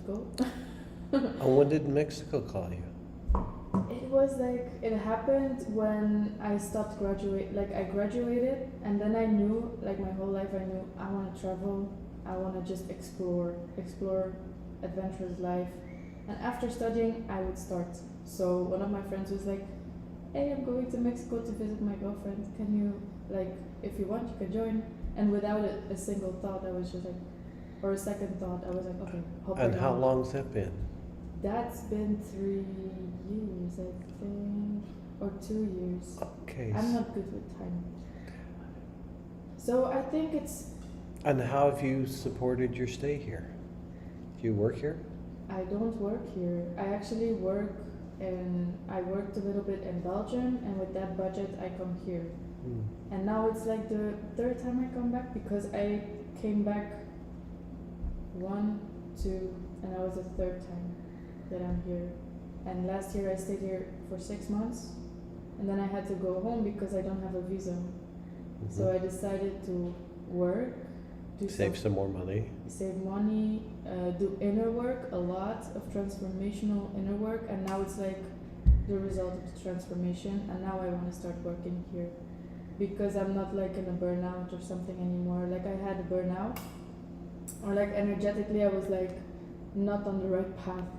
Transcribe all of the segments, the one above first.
Mexico. Oh, when did Mexico call you? It was like it happened when I stopped graduate. Like I graduated, and then I knew, like my whole life, I knew I want to travel. I want to just explore adventurous life. And after studying, I would start. So one of my friends was like, "Hey, I'm going to Mexico to visit my girlfriend. Can you, like, if you want, you can join." And without a single thought, I was just like, or a second thought, I was like, "Okay, hopping And how on." long's that been? That's been 3 years, I think, or 2 years. Okay. I'm not good with time. So I think it's, And how have you supported your stay here? Do you work here? I don't work here. I actually work, and I worked a little bit in Belgium, and with that budget, I come here. And now it's like the third time I come back, because I came back 1, 2, and that was the third time that I'm here. And last year I stayed here for 6 months, and then I had to go home because I don't have a visa. So I decided to work, Save some more money. save money, do inner work, a lot of transformational inner work, and now it's like the result of the transformation. And now I want to start working here because I'm not like in a burnout or something anymore. Like I had a burnout, or like energetically I was like not on the right path.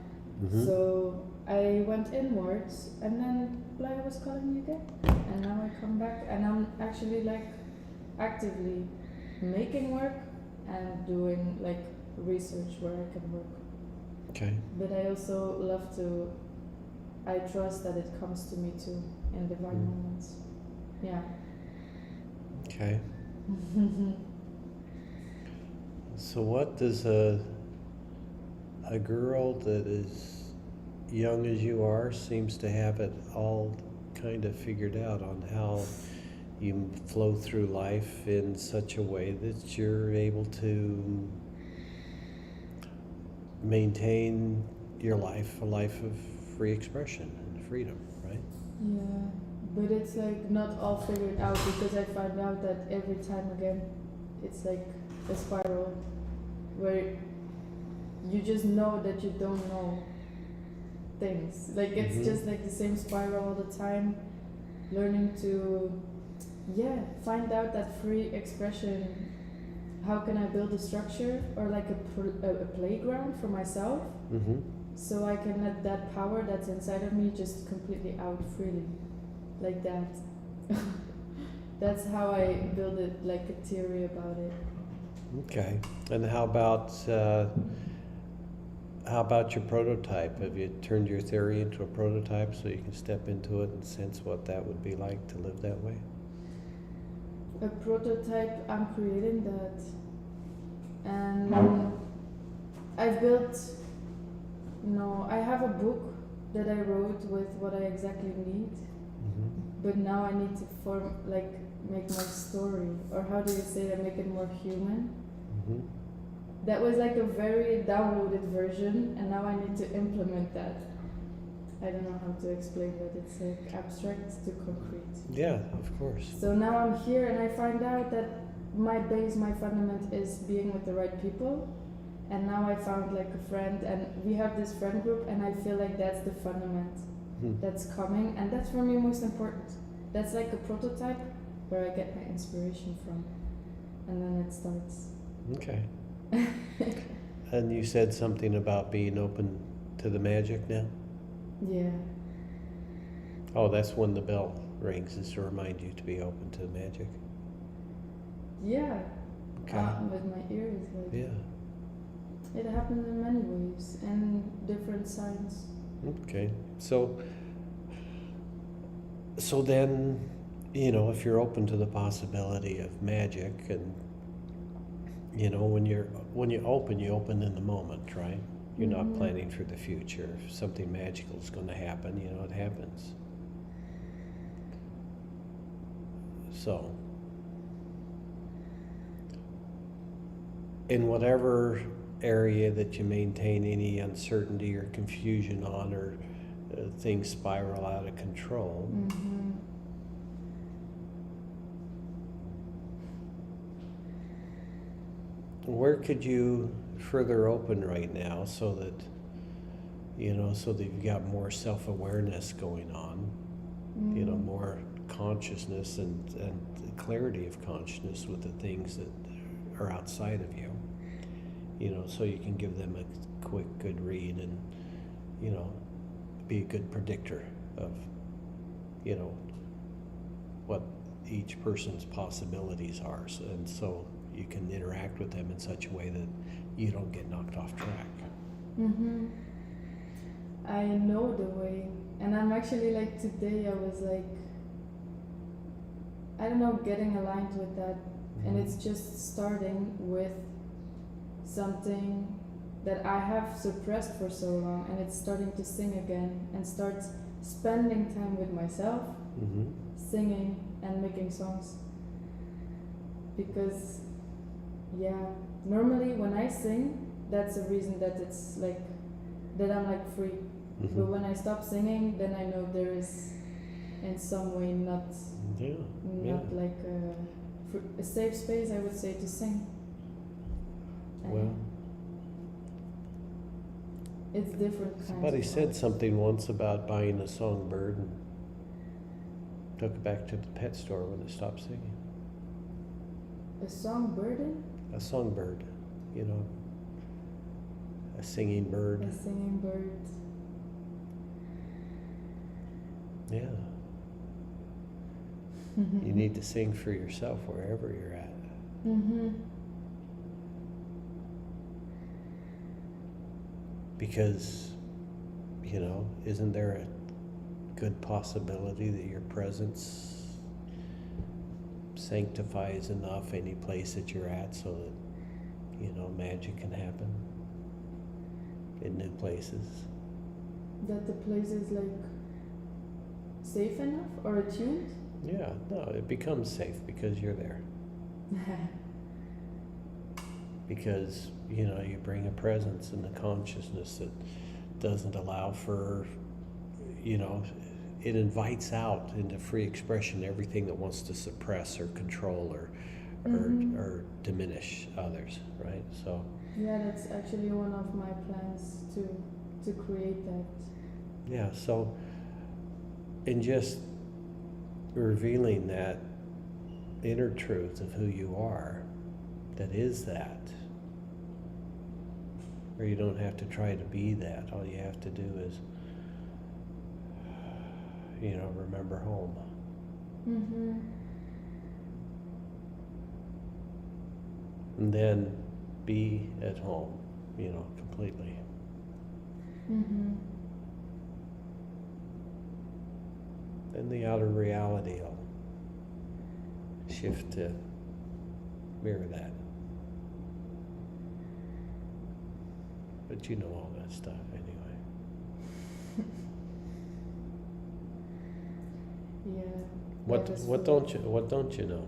So I went inwards, and then Playa was calling me again, and now I come back, and I'm actually like actively making work and doing like research where I can work. Okay. But I also love to, I trust that it comes to me too in divine moments. Yeah. Okay. So what does a girl that is young as you are seems to have it all kind of figured out on how you flow through life in such a way that you're able to maintain your life, a life of free expression and freedom, right? Yeah, but it's like not all figured out, because I find out that every time again, it's like a spiral where you just know that you don't know things. Like it's just like the same spiral all the time, learning to, yeah, find out that free expression. How can I build a structure or like a playground for myself, so I can let that power that's inside of me just completely out freely, like that. That's how I build it, like a theory about it. Okay. And how about your prototype? Have you turned your theory into a prototype so you can step into it and sense what that would be like to live that way? A prototype, I'm creating that, and I've built, I have a book that I wrote with what I exactly need, but now I need to make my story, or how do you say that, make it more human. That was like a very downloaded version, and now I need to implement that. I don't know how to explain that. It's like abstract to concrete. Yeah, of course. So now I'm here, and I find out that my base, my fundament is being with the right people. And now I found like a friend, and we have this friend group, and I feel like that's the fundament that's coming, and that's for me most important. That's like a prototype where I get my inspiration from, and then it starts. Okay. And you said something about being open to the magic now? Yeah. Oh, that's when the bell rings, is to remind you to be open to the magic. Yeah. Okay. With my ears, like. Yeah. It happens in many ways and different signs. Okay. So then, if you're open to the possibility of magic, and when you open in the moment, right? You're not planning for the future. If something magical is going to happen, it happens. So, in whatever area that you maintain any uncertainty or confusion on, or things spiral out of control, where could you further open right now so that, so that you've got more self-awareness going on, more consciousness and clarity of consciousness with the things that are outside of you, so you can give them a quick, good read and, be a good predictor of, what each person's possibilities are. And so you can interact with them in such a way that you don't get knocked off track. Mm-hmm. I know the way, and I'm actually like today I was like, I don't know, getting aligned with that, and it's just starting with something that I have suppressed for so long, and it's starting to sing again and start spending time with myself, singing and making songs. Because normally when I sing, that's a reason that it's like that I'm like free. But when I stop singing, then I know there is in some way not like a safe space, I would say, to sing. Well, it's different kinds. Somebody said something once about buying a songbird and took it back to the pet store when it stopped singing. A songbird? A songbird, a singing bird. A singing bird. Yeah. You need to sing for yourself wherever you're at. Because, isn't there a good possibility that your presence sanctifies enough any place that you're at so that, magic can happen in new places? That the place is like safe enough or attuned? Yeah, no, it becomes safe because you're there. Because, you bring a presence and a consciousness that doesn't allow for, it invites out into free expression everything that wants to suppress or control or diminish others, right? So. Yeah, that's actually one of my plans to create that. Yeah, so in just revealing that inner truth of who you are, that is that, or you don't have to try to be that. All you have to do is, remember home. And then be at home, completely. Then the outer reality will shift to mirror that. But you know all that stuff anyway. Yeah. What don't you know?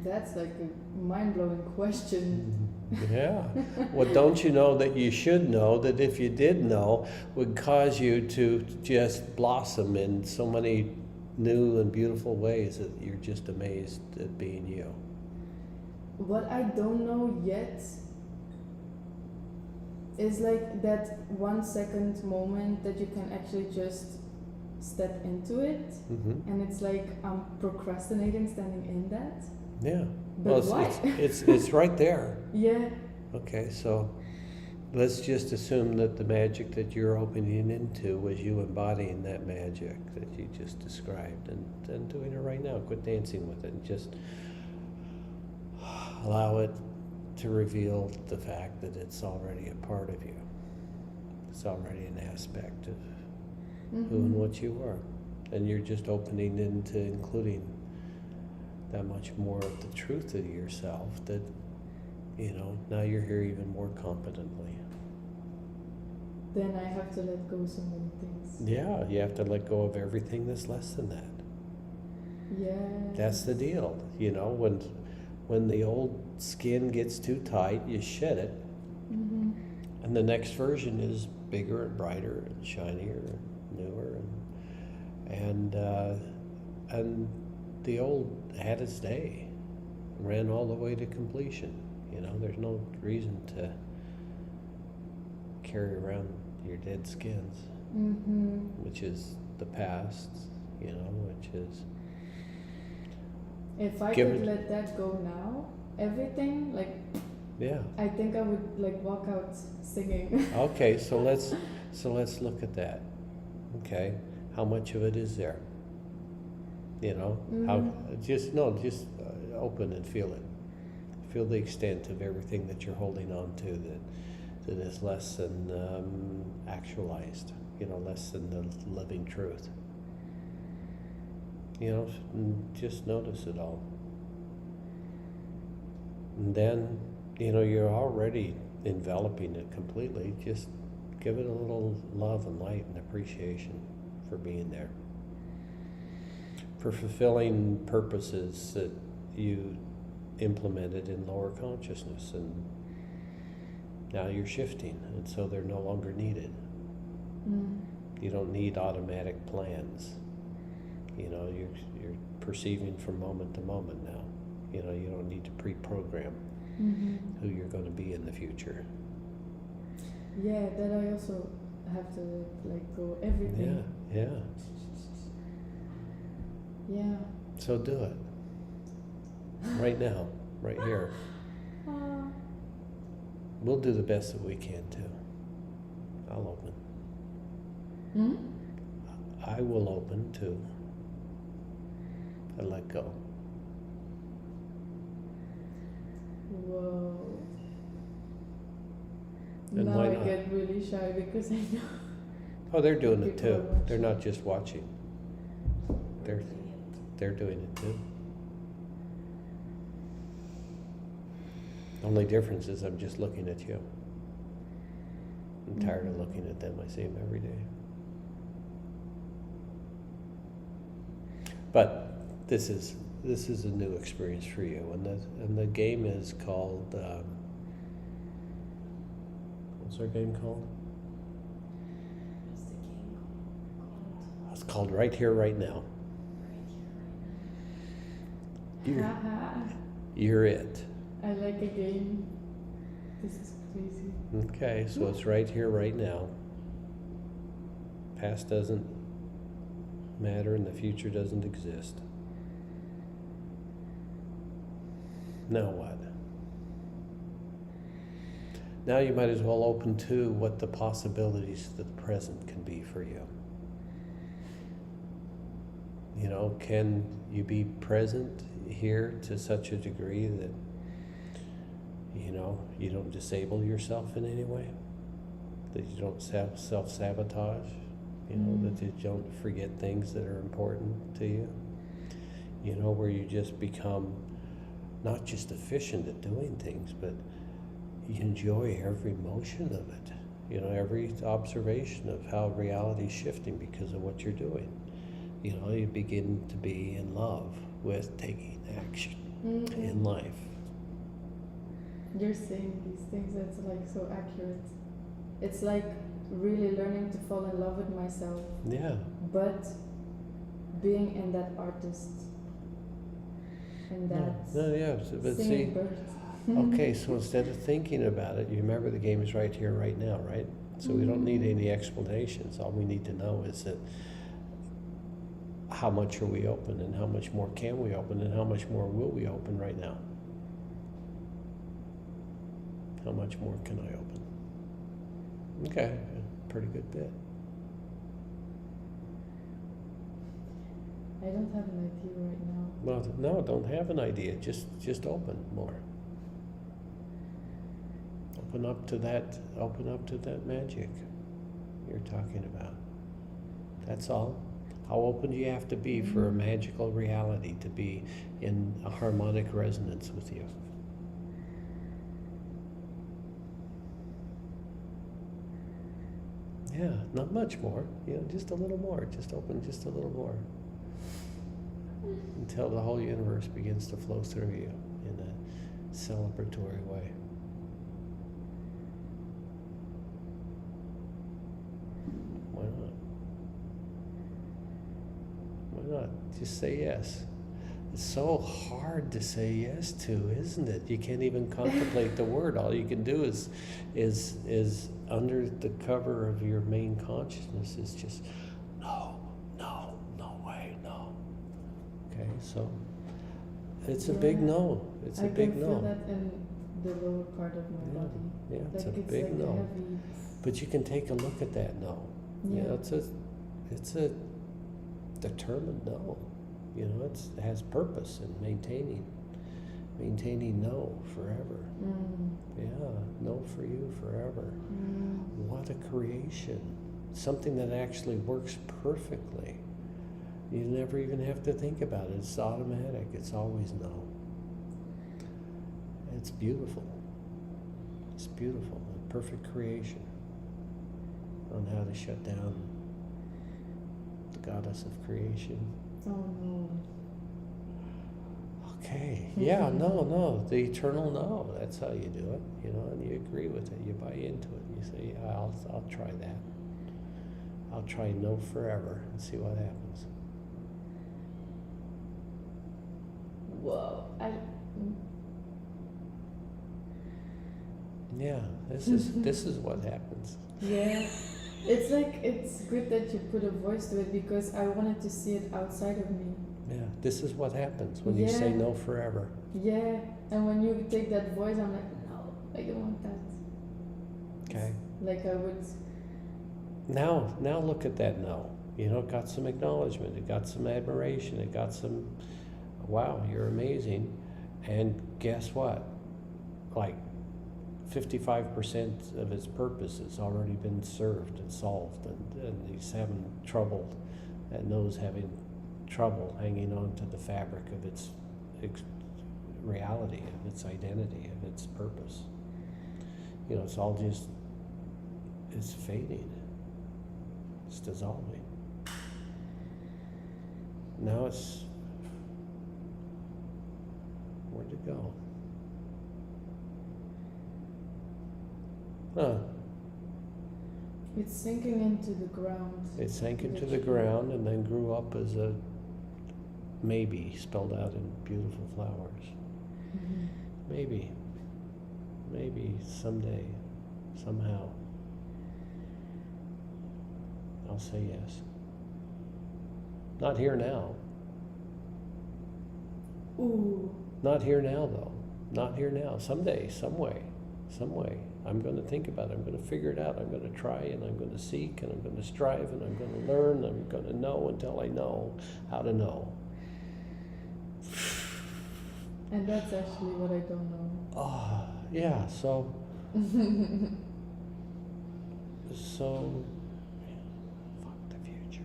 That's like a mind-blowing question. Yeah. What don't you know that you should know, that if you did know would cause you to just blossom in so many new and beautiful ways that you're just amazed at being you? What I don't know yet is like that 1 second moment that you can actually just step into it, and it's like I'm procrastinating standing in that. Yeah. But well, why? it's right there. Yeah. Okay, so let's just assume that the magic that you're opening into was you embodying that magic that you just described and doing it right now. Quit dancing with it and just allow it to reveal the fact that it's already a part of you. It's already an aspect of who and what you are. And you're just opening into including that much more of the truth of yourself that, now you're here even more competently. Then I have to let go so many things. Yeah, you have to let go of everything that's less than that. Yeah. That's the deal. When the old skin gets too tight, you shed it. And the next version is bigger and brighter and shinier and newer and the old had its day, ran all the way to completion. You know, there's no reason to carry around your dead skins, which is the past, you know, which is. If I Give could it- let that go now, everything, like, Yeah. I think I would like walk out singing. Okay, so let's look at that. Okay, how much of it is there? You know, how just open and feel it. Feel the extent of everything that you're holding on to that is less than actualized. You know, less than the living truth. You know, just notice it all. And then, you know, you're already enveloping it completely. Just give it a little love and light and appreciation for being there, for fulfilling purposes that you implemented in lower consciousness, and now you're shifting, and so they're no longer needed. You don't need automatic plans. You know, you're perceiving from moment to moment now. You know, you don't need to pre-program who you're going to be in the future. Yeah, that I also have to like go everything. Yeah. Yeah. So do it. Right now, right here. We'll do the best that we can too. I'll open. I will open too. And let go. Whoa. And now why I not? get really shy because I know. Oh, they're doing it People are too. They're watching. not just watching. They're doing it too. The only difference is I'm just looking at you. I'm tired of looking at them. I see them every day. But this is a new experience for you, and the game is called. What's our game called? What's the game called? It's called Right Here, Right Now. You're, Haha. you're it. I like a game. This is crazy. Okay, so it's right here, right now. Past doesn't matter and the future doesn't exist. Now what? Now you might as well open to what the possibilities of the present can be for you. You know, can you be present here to such a degree that, you know, you don't disable yourself in any way? That you don't self-sabotage? You know, that you don't forget things that are important to you? You know, where you just become not just efficient at doing things, but you enjoy every motion of it. You know, every observation of how reality's shifting because of what you're doing. You know, you begin to be in love with taking action in life. You're saying these things that's like so accurate. It's like really learning to fall in love with myself, Yeah. but being in that artist and that No, yeah, but see, singing bird. okay, so instead of thinking about it, you remember the game is right here, right now, right? So we don't need any explanations. All we need to know is that how much are we open, and how much more can we open, and how much more will we open right now? How much more can I open? Okay, a pretty good bit. I don't have an idea right now. Well, no, don't have an idea. Just open more. Open up to that magic you're talking about. That's all. How open do you have to be for a magical reality to be in a harmonic resonance with you? Yeah, not much more. You know, just a little more. Just open just a little more. Until the whole universe begins to flow through you in a celebratory way. Why not? Why not? Just say yes. It's so hard to say yes to, isn't it? You can't even contemplate the word. All you can do is under the cover of your main consciousness is just no, no, no way, no. Okay, so it's a big Yeah. no. It's a I big can feel no. that in the lower part of my Yeah. body. Yeah, it's Like a it's big like no. a heavy. But you can take a look at that no. You know, Yeah. it's a determined no. You know, it has purpose in maintaining no forever. Mm. Yeah, no for you forever. Mm. What a creation. Something that actually works perfectly. You never even have to think about it. It's automatic. It's always no. It's beautiful. It's beautiful. A perfect creation on how to shut down the goddess of creation. Oh no. Okay. Yeah, no. The eternal no. That's how you do it. You know, and you agree with it. You buy into it. You say, yeah, I'll try that. I'll try no forever and see what happens. Whoa. Yeah, this is what happens. Yeah. It's like it's good that you put a voice to it because I wanted to see it outside of me. Yeah, this is what happens when you say Yeah. no forever. Yeah. And when you take that voice, I'm like, no, I don't want that. Okay. Like I would. Now look at that no. You know, it got some acknowledgement. It got some admiration. It got some, wow, you're amazing. And guess what? Like 55% of its purpose has already been served and solved, and he's having trouble, that no's having trouble hanging on to the fabric of its reality, of its identity, of its purpose. You know, it's all just, it's fading, it's dissolving. Now it's, where'd it go? Huh. It's sinking into the ground. It sank into the ground and then grew up as a maybe spelled out in beautiful flowers. Mhm. Maybe someday, somehow, I'll say yes. Not here now. Ooh. Not here now, though. Not here now. Someday, some way. I'm going to think about it. I'm going to figure it out. I'm going to try, and I'm going to seek, and I'm going to strive, and I'm going to learn. I'm going to know until I know how to know. And that's actually what I don't know. Oh, yeah. So, fuck the future.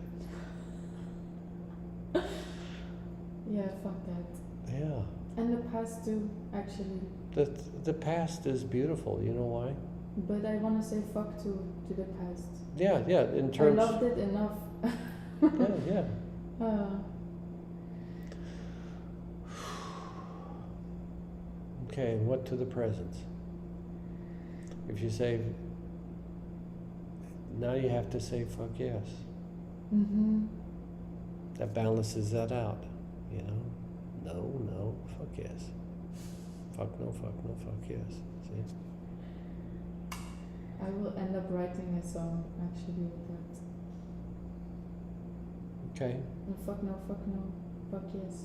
Yeah, fuck that. Yeah. And the past too, actually. The past is beautiful. You know why? But I want to say fuck to the past. Yeah. In terms. I loved it enough. Yeah. Okay, and what to the present? If you say, now you have to say fuck yes. Mm-hmm. That balances that out, you know? No, fuck yes. Fuck no, fuck yes. See? I will end up writing a song actually with that. Okay. And fuck no, fuck yes.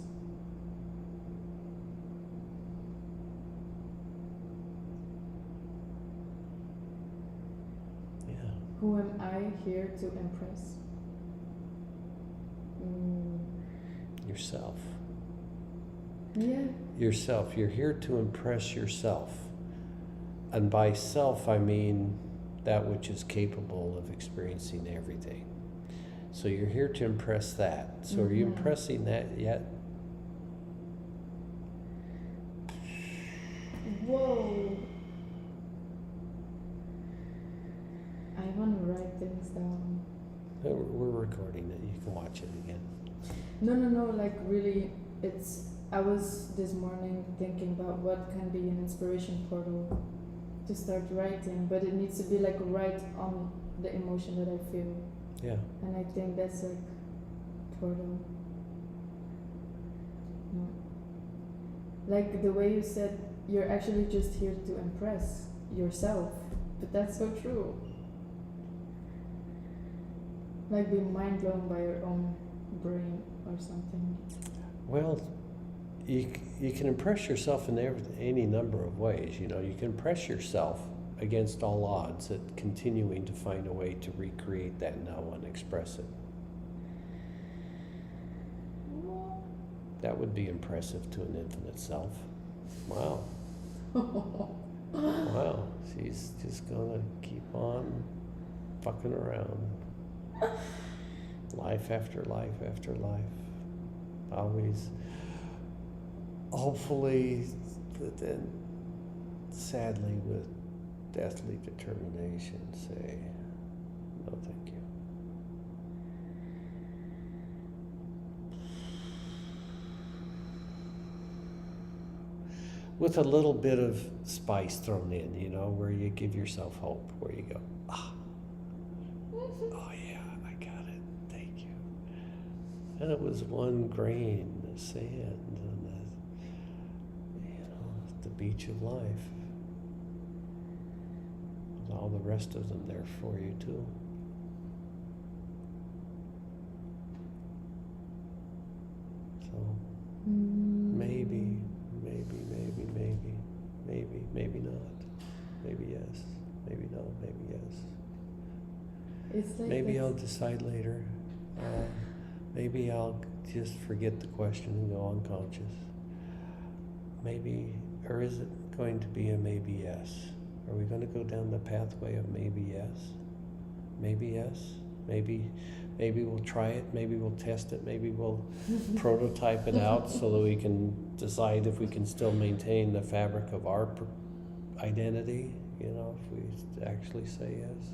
Yeah. Who am I here to impress? Yourself. Yeah. Yourself. You're here to impress yourself. And by self, I mean that which is capable of experiencing everything. So you're here to impress that. So are you Mhm. impressing that yet? Whoa. I want to write things down. We're recording it. You can watch it again. No, like really, I was this morning thinking about what can be an inspiration portal to start writing, but it needs to be like right on the emotion that I feel. Yeah. And I think that's like portal. No. Like the way you said, you're actually just here to impress yourself. But that's so true. Like being mind blown by your own brain or something. Well, you can impress yourself in any number of ways. You know, you can impress yourself against all odds at continuing to find a way to recreate that now and express it. That would be impressive to an infinite self. Wow. Wow. She's just gonna keep on fucking around. Life after life after life. Always, hopefully, but then sadly with deathly determination say, no thank you. With a little bit of spice thrown in, you know, where you give yourself hope, where you go, oh yeah, I got it, thank you. And it was one grain of sand on the beach of life. With all the rest of them there for you too. So maybe not. Maybe yes. Maybe no. Maybe yes. It's like Maybe that- I'll decide later. Maybe I'll just forget the question and go unconscious. Maybe, or is it going to be a maybe yes? Are we going to go down the pathway of maybe yes? Maybe yes? Maybe we'll try it. Maybe we'll test it. Maybe we'll prototype it out so that we can decide if we can still maintain the fabric of our identity, you know, if we actually say yes.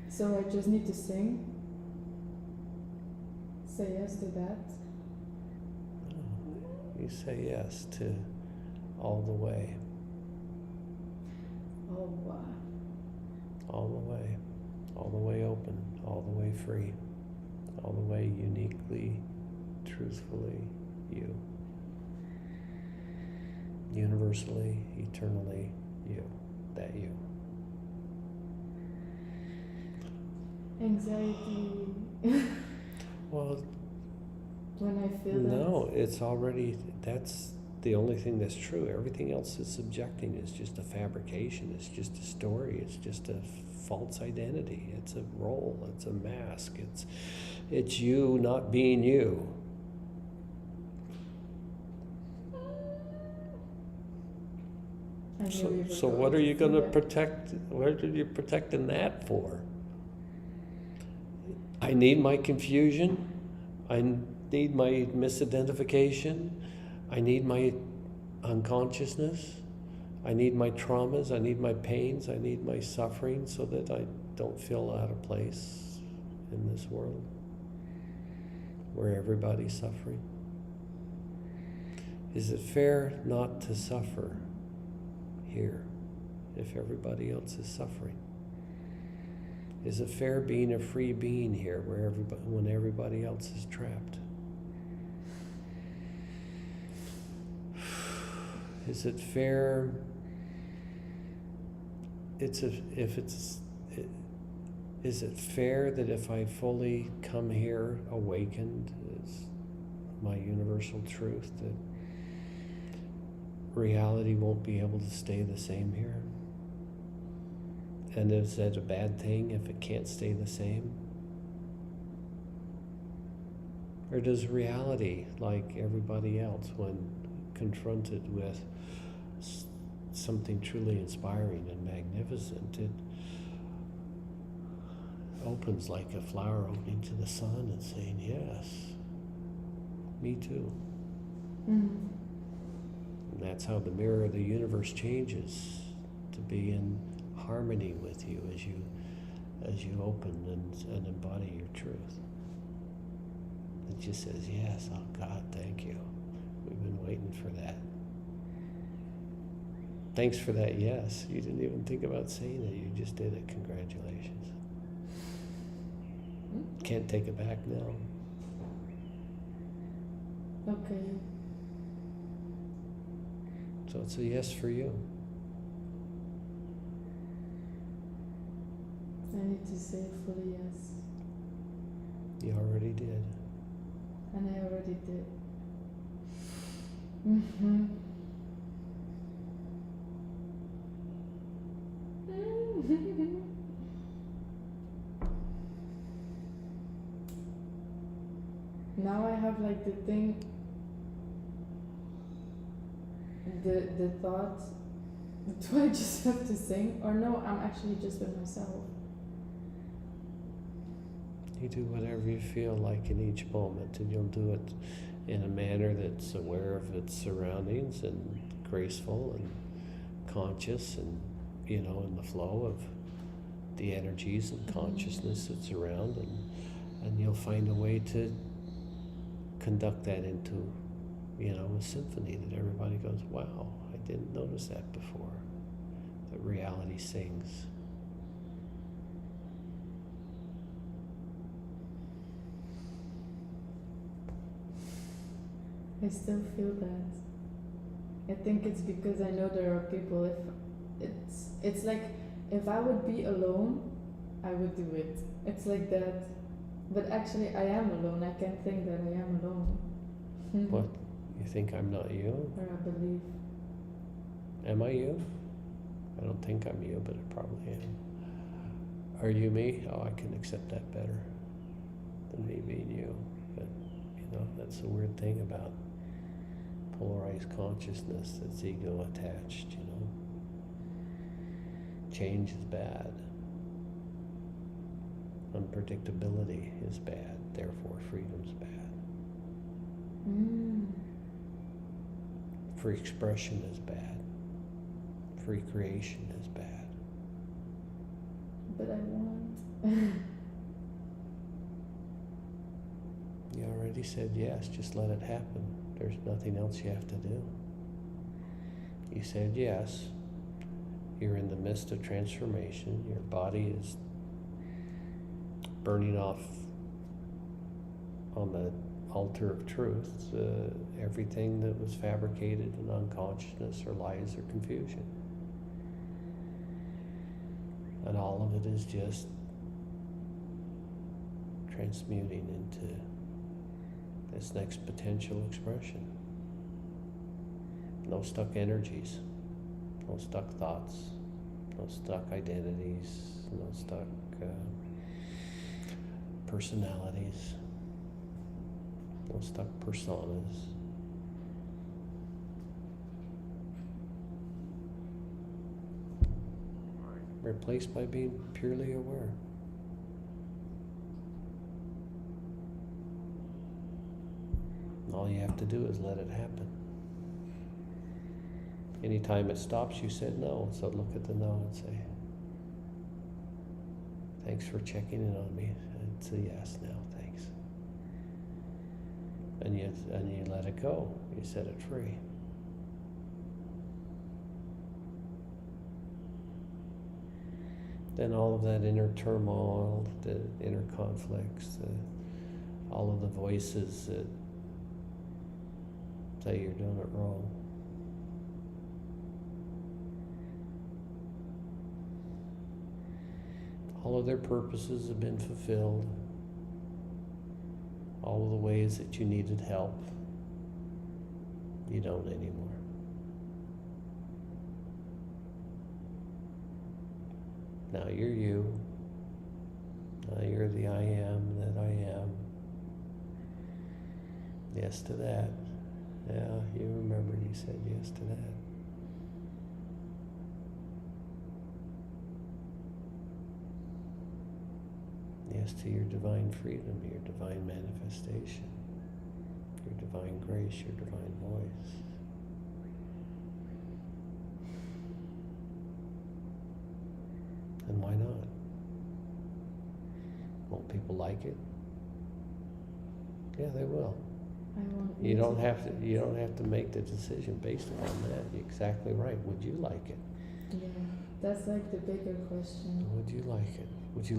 So I just need to sing. Say yes to that. You say yes to all the way, Oh wow. all the way open, all the way free, all the way uniquely, truthfully you. Universally, eternally you, that you. Anxiety. Well, When I feel no, it's already, that's the only thing that's true. Everything else is subjecting. It's just a fabrication. It's just a story. It's just a false identity. It's a role. It's a mask. It's you not being you. that, I knew you were So what are you say going to that. protect? What are you protecting that for? I need my confusion. I need my misidentification. I need my unconsciousness. I need my traumas. I need my pains. I need my suffering so that I don't feel out of place in this world where everybody's suffering. Is it fair not to suffer here if everybody else is suffering? Is it fair being a free being here where when everybody else is trapped? Is it fair? Is it fair that if I fully come here awakened as my universal truth, that reality won't be able to stay the same here? And is that a bad thing if it can't stay the same? Or does reality, like everybody else, when confronted with something truly inspiring and magnificent, it opens like a flower opening to the sun and saying, yes, me too. Mm. And that's how the mirror of the universe changes to be in harmony with you as you open and embody your truth. It just says, yes, oh God, thank you. We've been waiting for that. Thanks for that yes. You didn't even think about saying it, you just did it. Congratulations. Can't take it back now. Okay. So it's a yes for you. I need to say fully yes. You already did. And I already did. Mm-hmm. Now I have like the thing, the thought, do I just have to sing? Or no, I'm actually just with myself. You do whatever you feel like in each moment, and you'll do it in a manner that's aware of its surroundings and graceful and conscious, and in the flow of the energies and consciousness that's around, and you'll find a way to conduct that into a symphony that everybody goes, wow, I didn't notice that before, that reality sings. I still feel that. I think it's because I know there are people, it's like, if I would be alone, I would do it. It's like that. But actually I am alone. I can't think that I am alone. What? You think I'm not you? Or I believe. Am I you? I don't think I'm you, but I probably am. Are you me? Oh, I can accept that better than me being you. But, that's the weird thing about polarized consciousness that's ego attached, Change is bad. Unpredictability is bad. Therefore, freedom's bad. Free expression is bad. Free creation is bad. But I want. You already said yes, just let it happen. There's nothing else you have to do. You said yes. You're in the midst of transformation. Your body is burning off on the altar of truth everything that was fabricated in unconsciousness or lies or confusion. And all of it is just transmuting into this next potential expression. No stuck energies, no stuck thoughts, no stuck identities, no stuck personalities, no stuck personas. Replaced by being purely aware. All you have to do is let it happen. Anytime it stops, you said no, so look at the no and say, thanks for checking in on me. It's a yes now, thanks. And you let it go. You set it free. Then all of that inner turmoil, the inner conflicts, all of the voices that say you're doing it wrong. All of their purposes have been fulfilled. All of the ways that you needed help, you don't anymore. Now you're you. Now you're the I am that I am. Yes to that. Yeah, you remember you said yes to that. Yes to your divine freedom, your divine manifestation, your divine grace, your divine voice. And why not? Won't people like it? Yeah, they will. I want. You don't have to make the decision based upon that. You're exactly right. Would you like it? Yeah, that's like the bigger question. Would you like it? Would you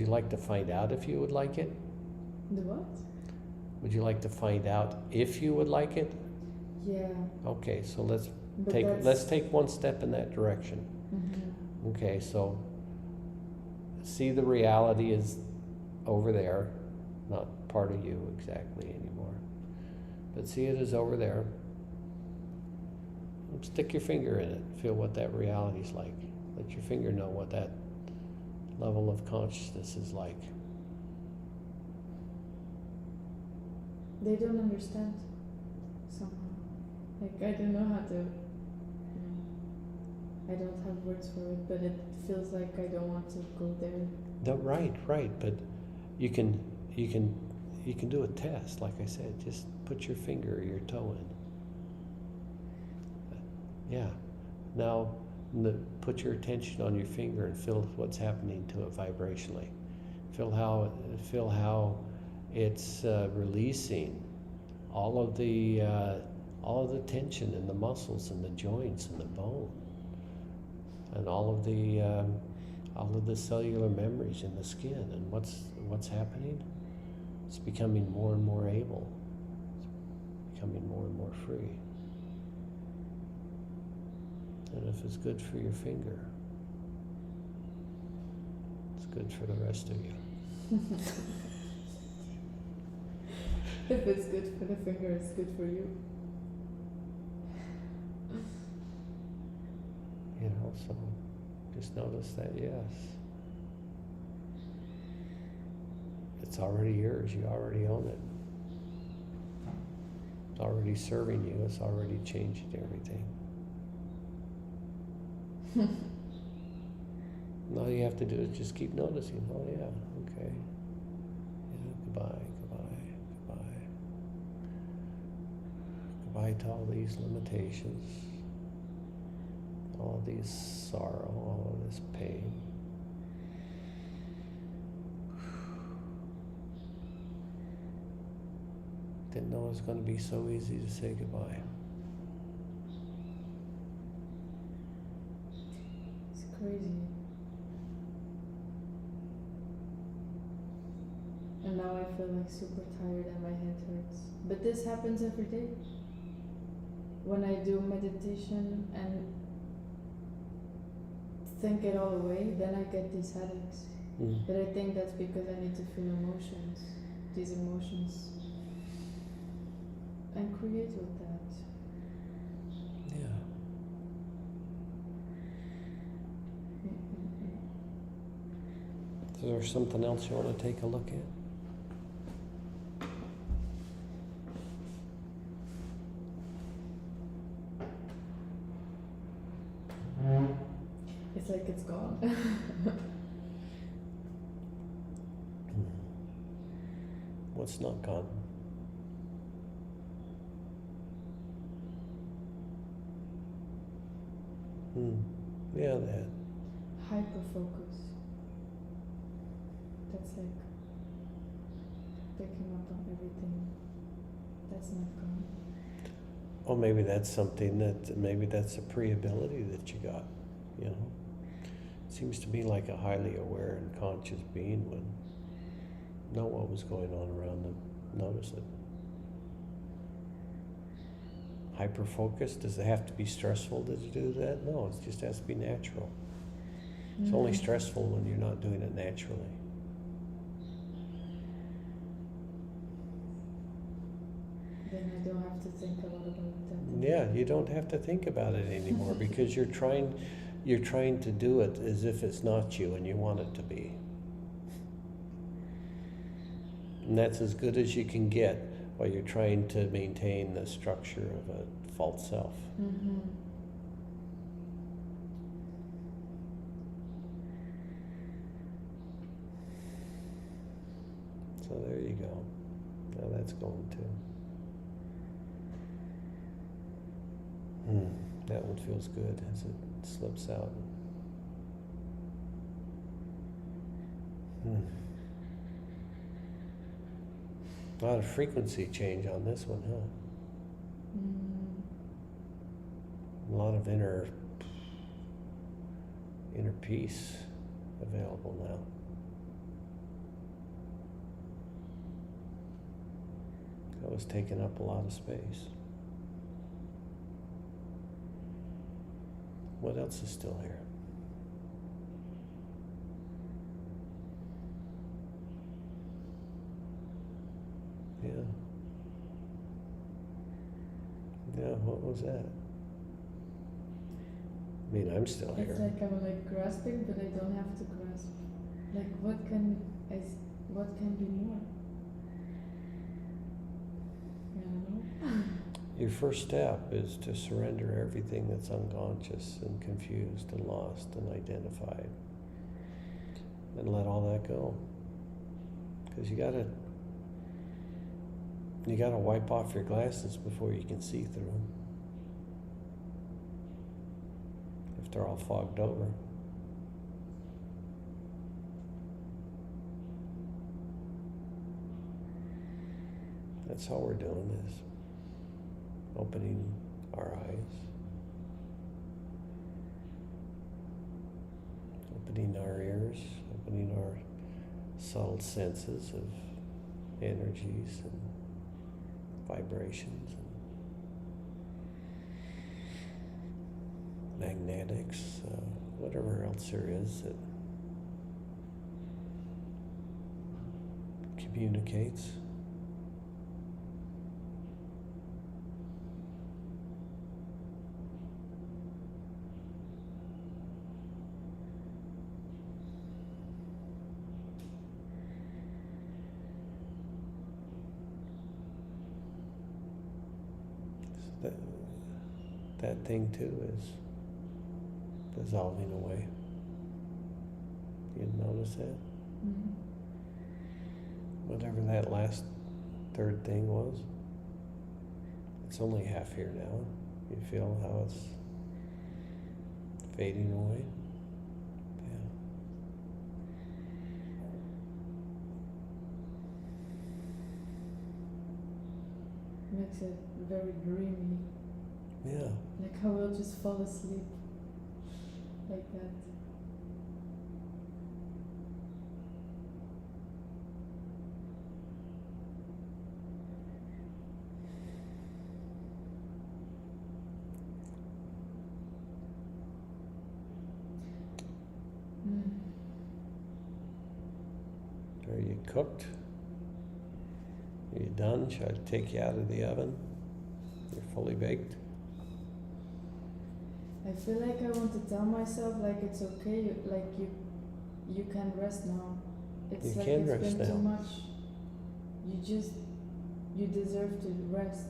like to find out if you would like it? The what? Would you like to find out if you would like it? Yeah. Okay, so let's But let's take one step in that direction. Mm-hmm. Okay, so see the reality is over there, not part of you exactly anymore. But see it as over there. Stick your finger in it. Feel what that reality's like. Let your finger know what that level of consciousness is like. They don't understand somehow. Like, I don't know how to. I don't have words for it, but it feels like I don't want to go there. No, right, but you can do a test, like I said. Just put your finger or your toe in. Yeah. Now, put your attention on your finger and feel what's happening to it vibrationally. Feel how it's releasing all of the tension in the muscles and the joints and the bone, and all of the cellular memories in the skin. And what's happening? It's becoming more and more able. It's becoming more and more free. And if it's good for your finger, it's good for the rest of you. If it's good for the finger, it's good for you. You know, so just notice that, yes. It's already yours, you already own it. It's already serving you, it's already changing everything. And all you have to do is just keep noticing. Oh yeah, okay. Yeah, goodbye. Goodbye to all these limitations, all of these sorrow, all of this pain. Didn't know it was going to be so easy to say goodbye. It's crazy. And now I feel like super tired and my head hurts. But this happens every day. When I do meditation and think it all away, then I get these headaches. Mm. But I think that's because I need to feel emotions, these emotions, and create with that. Yeah. Is there something else you want to take a look at? It's like it's gone. What's not gone? Yeah, that. Hyper focus. That's like picking up on everything. That's not gone. Or maybe that's something that's a pre-ability that you got, you know. It seems to me like a highly aware and conscious being would know what was going on around them, notice it. Hyper-focused, does it have to be stressful to do that? No, it just has to be natural. It's only stressful when you're not doing it naturally. Then I don't have to think a lot about that. Yeah, you don't have to think about it anymore because you're trying to do it as if it's not you and you want it to be. And that's as good as you can get while you're trying to maintain the structure of a false self. Mm-hmm. So there you go. Now that's going too. That one feels good as it slips out. A lot of frequency change on this one, huh? A lot of inner peace available now. That was taking up a lot of space. What else is still here? Yeah. Yeah, what was that? I mean, I'm still It's here. like I'm like grasping, but I don't have to grasp. Like what can be more? I don't know. Your first step is to surrender everything that's unconscious and confused and lost and identified. And let all that go. Because you gotta wipe off your glasses before you can see through them. If they're all fogged over. That's all we're doing is opening our eyes, opening our ears, opening our subtle senses of energies and vibrations and magnetics, whatever else there is that communicates. That thing too is dissolving away. You notice that? Mm. Whatever that last third thing was, it's only half here now. You feel how it's fading away? Yeah. Makes it very dreamy. Yeah. Like how we'll just fall asleep like that. Are you cooked? Are you done? Should I take you out of the oven? You're fully baked? I feel like I want to tell myself like it's okay, like you can rest now. It's You like can it's rest been too now. much. You deserve to rest.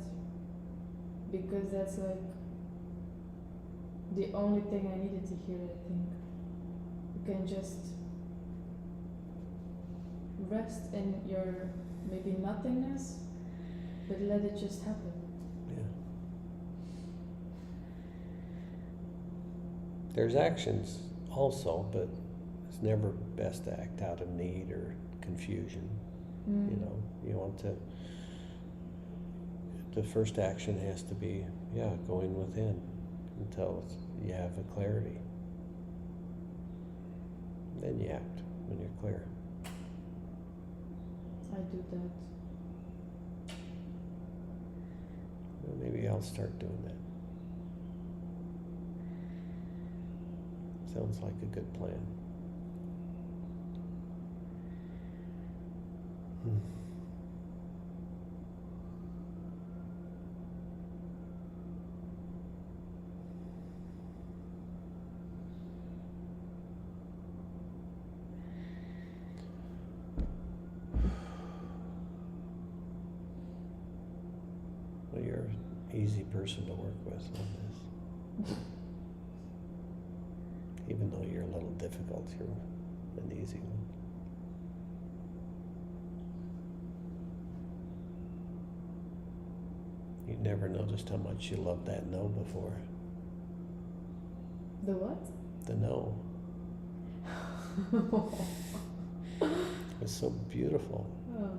Because that's like the only thing I needed to hear, I think. You can just rest in your maybe nothingness, but let it just happen. Yeah. There's actions also, but it's never best to act out of need or confusion. You know, you want to, the first action has to be, going within until you have a clarity. Then you act when you're clear. I do that. Well, maybe I'll start doing that. Sounds like a good plan. Well, you're an easy person to work with on this. Even though you're a little difficult, you're an easy one. You never noticed how much you loved that no before. The what? The no. It was so beautiful. Oh.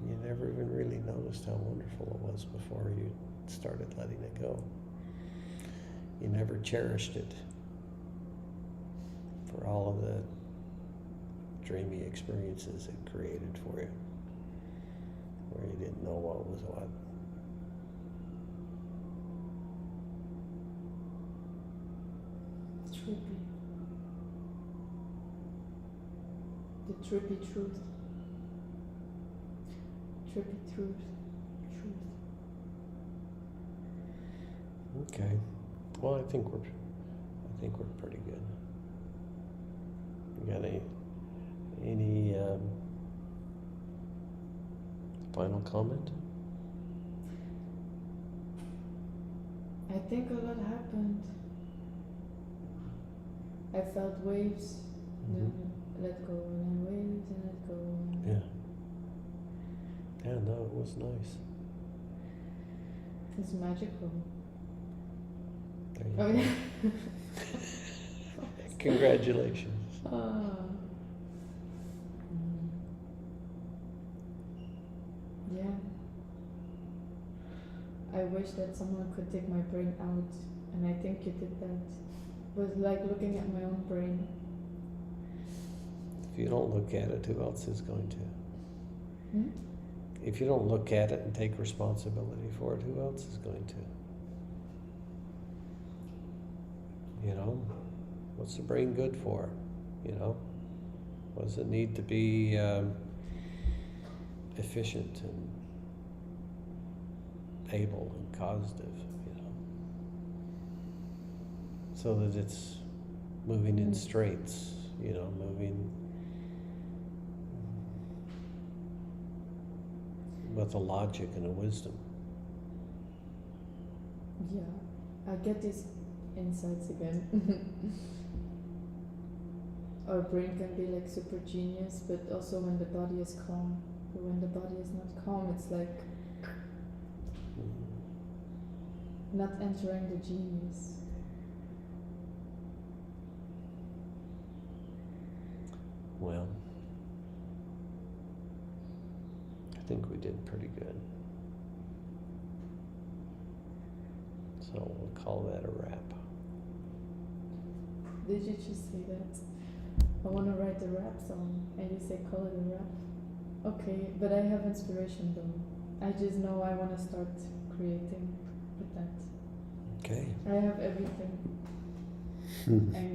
You never even really noticed how wonderful it was before you started letting it go. You never cherished it for all of the dreamy experiences it created for you, where you didn't know what was what. trippy. The trippy truth. Trippy truth. Truth. Okay. Well, I think we're pretty good. You got any final comment? I think a lot happened. I felt waves, then let go, and then waves, and let go. Yeah. Yeah, no, it was nice. It's magical. There you Oh go. yeah. Congratulations. Yeah. I wish that someone could take my brain out, and I think you did that. It was like looking at my own brain. If you don't look at it, who else is going to? Hmm? If you don't look at it and take responsibility for it, who else is going to? You know, what's the brain good for? You know, what does it need to be efficient and able and causative? You know, so that it's moving in straights. You know, moving with a logic and a wisdom. Yeah. I get these insights again. Our brain can be like super genius, but also when the body is calm. But when the body is not calm, it's like not entering the genius. Well, I think we did pretty good. So we'll call that a wrap. Did you just say that? I want to write a rap song, and you say call it a rap. Okay, but I have inspiration though. I just know I want to start creating with that. Okay. I have everything. I know.